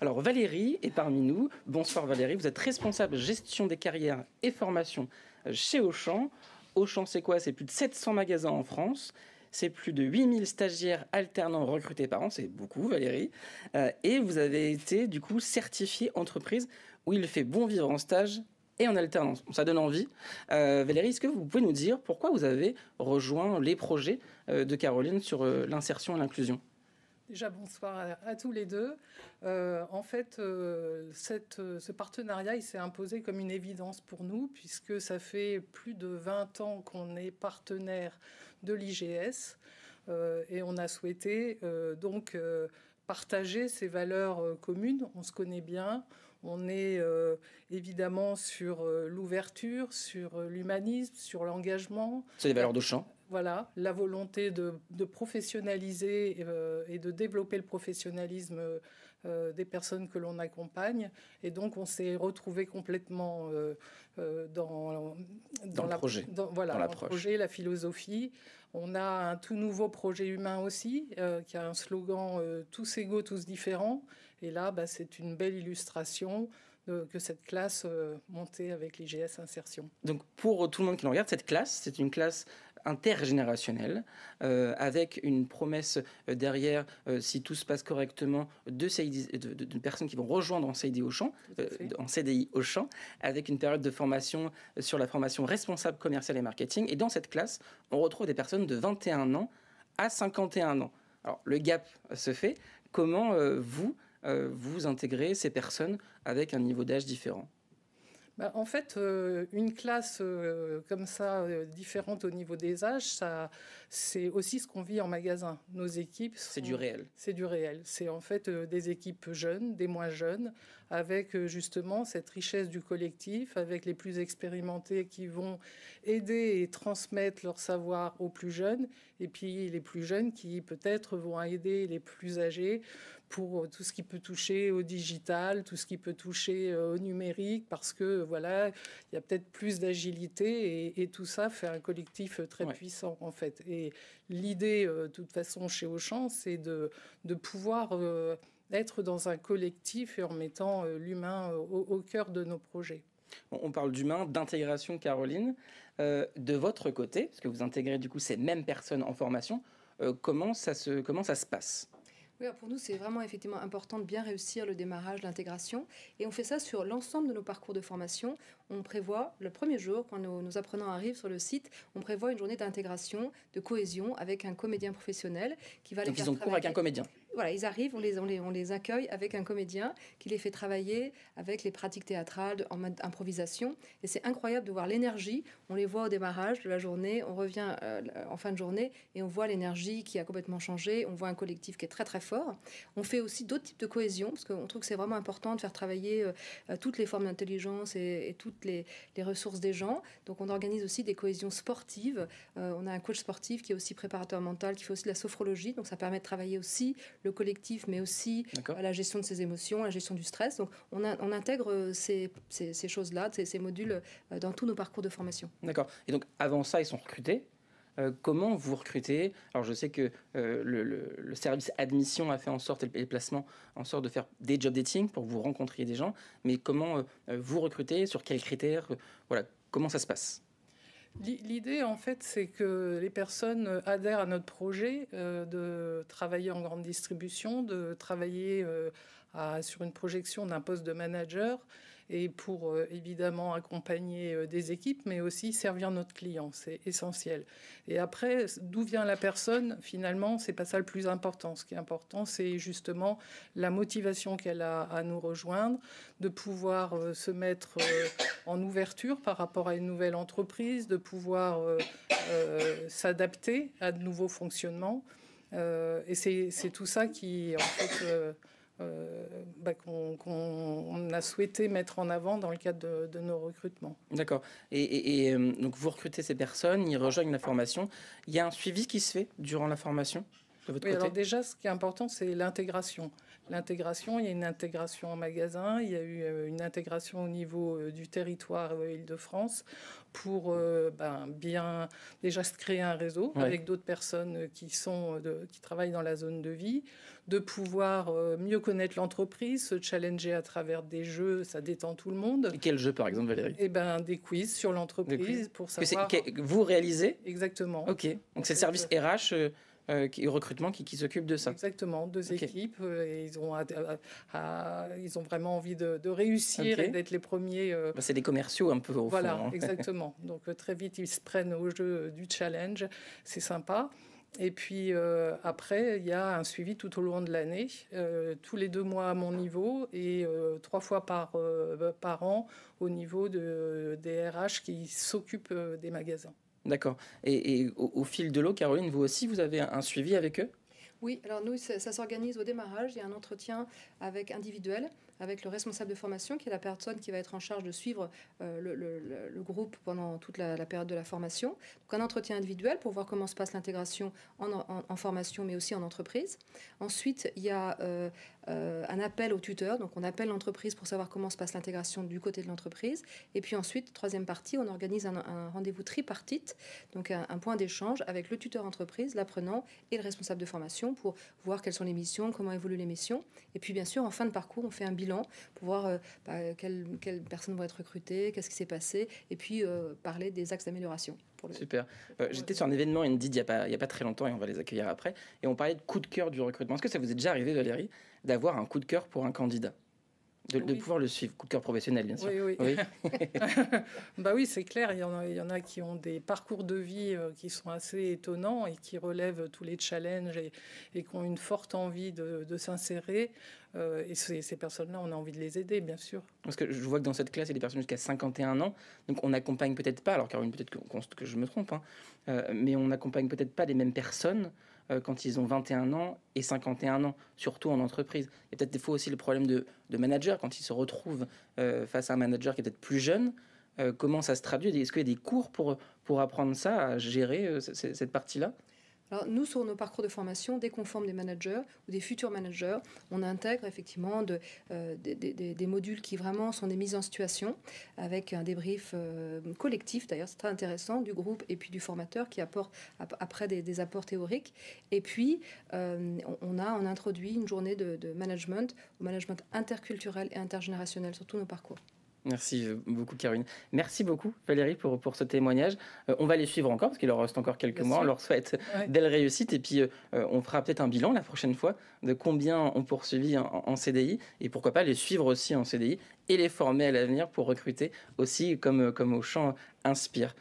Alors Valérie est parmi nous. Bonsoir Valérie, vous êtes responsable gestion des carrières et formation chez Auchan. Auchan, c'est quoi? C'est plus de 700 magasins en France. C'est plus de 8000 stagiaires alternants recrutés par an. C'est beaucoup Valérie. Et vous avez été du coup certifiée entreprise où il fait bon vivre en stage et en alternance. Ça donne envie. Valérie, est-ce que vous pouvez nous dire pourquoi vous avez rejoint les projets de Caroline sur l'insertion et l'inclusion? Déjà, bonsoir à tous les deux. En fait, ce partenariat, il s'est imposé comme une évidence pour nous, puisque ça fait plus de 20 ans qu'on est partenaire de l'IGS et on a souhaité donc partager ces valeurs communes. On se connaît bien. On est évidemment sur l'ouverture, sur l'humanisme, sur l'engagement. C'est des valeurs d'Auchan. Voilà, la volonté de professionnaliser et de développer le professionnalisme des personnes que l'on accompagne. Et donc, on s'est retrouvé complètement dans le projet, le projet, la philosophie. On a un tout nouveau projet humain aussi, qui a un slogan « Tous égaux, tous différents ». Et là, c'est une belle illustration que cette classe montée avec l'IGS Insertion. Donc pour tout le monde qui nous regarde, cette classe, c'est une classe intergénérationnelle avec une promesse derrière, si tout se passe correctement, de personnes qui vont rejoindre en CDI Auchan, avec une période de formation sur la formation responsable commerciale et marketing. Et dans cette classe, on retrouve des personnes de 21 ans à 51 ans. Alors le gap se fait. Comment vous intégrez ces personnes avec un niveau d'âge différent? En fait, une classe comme ça, différente au niveau des âges, c'est aussi ce qu'on vit en magasin. Nos équipes... C'est du réel. C'est du réel. C'est en fait des équipes jeunes, des moins jeunes, avec justement cette richesse du collectif, avec les plus expérimentés qui vont aider et transmettre leur savoir aux plus jeunes, et puis les plus jeunes qui peut-être vont aider les plus âgés pour tout ce qui peut toucher au digital, tout ce qui peut toucher au numérique, parce que voilà, il y a peut-être plus d'agilité et tout ça fait un collectif très puissant en fait. Et l'idée, de toute façon, chez Auchan, c'est de pouvoir être dans un collectif et en mettant l'humain au cœur de nos projets. On parle d'humain, d'intégration, Caroline. De votre côté, parce que vous intégrez du coup ces mêmes personnes en formation, comment ça se passe ? Oui, pour nous, c'est vraiment effectivement important de bien réussir le démarrage, l'intégration. Et on fait ça sur l'ensemble de nos parcours de formation. On prévoit, le premier jour, quand nos apprenants arrivent sur le site, on prévoit une journée d'intégration, de cohésion avec un comédien professionnel qui va les faire travailler. Donc ils ont cours avec un comédien. Voilà, ils arrivent, on les accueille avec un comédien qui les fait travailler avec les pratiques théâtrales en mode improvisation. Et c'est incroyable de voir l'énergie. On les voit au démarrage de la journée, on revient en fin de journée et on voit l'énergie qui a complètement changé. On voit un collectif qui est très très fort. On fait aussi d'autres types de cohésion parce qu'on trouve que c'est vraiment important de faire travailler toutes les formes d'intelligence et toutes les ressources des gens. Donc on organise aussi des cohésions sportives. On a un coach sportif qui est aussi préparateur mental, qui fait aussi de la sophrologie. Donc ça permet de travailler aussi le collectif, mais aussi la gestion de ses émotions, la gestion du stress. Donc, on intègre ces choses-là, ces modules dans tous nos parcours de formation. D'accord. Et donc, avant ça, ils sont recrutés. Comment vous recrutez? Alors, je sais que le service admission a fait en sorte, et les placements, en sorte de faire des job dating pour que vous rencontriez des gens. Mais comment vous recrutez? Sur quels critères? Voilà, comment ça se passe? L'idée, en fait, c'est que les personnes adhèrent à notre projet de travailler en grande distribution, de travailler sur une projection d'un poste de manager et pour évidemment accompagner des équipes, mais aussi servir notre client. C'est essentiel. Et après, d'où vient la personne? Finalement, c'est pas ça le plus important. Ce qui est important, c'est justement la motivation qu'elle a à nous rejoindre, de pouvoir se mettre en ouverture par rapport à une nouvelle entreprise, de pouvoir s'adapter à de nouveaux fonctionnements. Et c'est tout ça qui, en fait, qu'on a souhaité mettre en avant dans le cadre de nos recrutements. D'accord. Et donc, vous recrutez ces personnes, ils rejoignent la formation. Il y a un suivi qui se fait durant la formation de votre côté? Alors déjà, ce qui est important, c'est l'intégration. l'intégration. Il y a une intégration en magasin, il y a eu une intégration au niveau du territoire Île-de-France pour bien déjà se créer un réseau avec d'autres personnes qui travaillent dans la zone de vie, de pouvoir mieux connaître l'entreprise, se challenger à travers des jeux, ça détend tout le monde. Et quel jeu, par exemple, Valérie? Des quiz sur l'entreprise pour savoir... Que vous réalisez? Exactement. Ok, donc c'est le service RH recrutement qui s'occupe de ça. Exactement, 2 équipes. Et ils ont vraiment envie de réussir et d'être les premiers. C'est des commerciaux un peu au voilà, fond. Hein. Exactement. Donc très vite, ils se prennent au jeu du challenge. C'est sympa. Et puis après, il y a un suivi tout au long de l'année, tous les 2 mois à mon niveau et 3 fois par an au niveau des RH qui s'occupent des magasins. D'accord. Et au fil de l'eau, Caroline, vous aussi, vous avez un suivi avec eux? Oui, alors nous, ça s'organise au démarrage. Il y a un entretien individuel avec le responsable de formation, qui est la personne qui va être en charge de suivre le groupe pendant toute la période de la formation. Donc un entretien individuel pour voir comment se passe l'intégration en formation, mais aussi en entreprise. Ensuite, il y a un appel au tuteur. Donc on appelle l'entreprise pour savoir comment se passe l'intégration du côté de l'entreprise. Et puis ensuite, troisième partie, on organise un rendez-vous tripartite, donc un point d'échange avec le tuteur entreprise, l'apprenant et le responsable de formation pour voir quelles sont les missions, comment évoluent les missions. Et puis bien sûr, en fin de parcours, on fait un bilan pour voir quelles personnes vont être recrutées, qu'est-ce qui s'est passé, et puis parler des axes d'amélioration. Super. J'étais sur un événement Indeed il n'y a pas très longtemps, et on va les accueillir après, et on parlait de coup de cœur du recrutement. Est-ce que ça vous est déjà arrivé, Valérie, d'avoir un coup de cœur pour un candidat? De pouvoir le suivre, coup de cœur professionnel, bien sûr. Oui. Oui, c'est clair. Il y en a qui ont des parcours de vie qui sont assez étonnants et qui relèvent tous les challenges et qui ont une forte envie de s'insérer. Et ces personnes-là, on a envie de les aider, bien sûr. Parce que je vois que dans cette classe, il y a des personnes jusqu'à 51 ans. Donc on n'accompagne peut-être pas, alors Caroline, peut-être que je me trompe, mais on n'accompagne peut-être pas les mêmes personnes quand ils ont 21 ans et 51 ans, surtout en entreprise. Il y a peut-être des fois aussi le problème de manager, quand ils se retrouvent face à un manager qui est peut-être plus jeune. Comment ça se traduit? Est-ce qu'il y a des cours pour apprendre ça, à gérer cette partie-là? Alors, nous, sur nos parcours de formation, dès qu'on forme des managers ou des futurs managers, on intègre effectivement des modules qui vraiment sont des mises en situation avec un débrief collectif, d'ailleurs c'est très intéressant, du groupe et puis du formateur qui apporte après des apports théoriques. Et puis, on introduit une journée de management, au management interculturel et intergénérationnel sur tous nos parcours. Merci beaucoup, Caroline. Merci beaucoup, Valérie, pour ce témoignage. On va les suivre encore, parce qu'il leur reste encore quelques mois. On leur souhaite belle réussite. Et puis, on fera peut-être un bilan la prochaine fois de combien on poursuivi en CDI. Et pourquoi pas les suivre aussi en CDI et les former à l'avenir pour recruter aussi comme Auchan Inspire.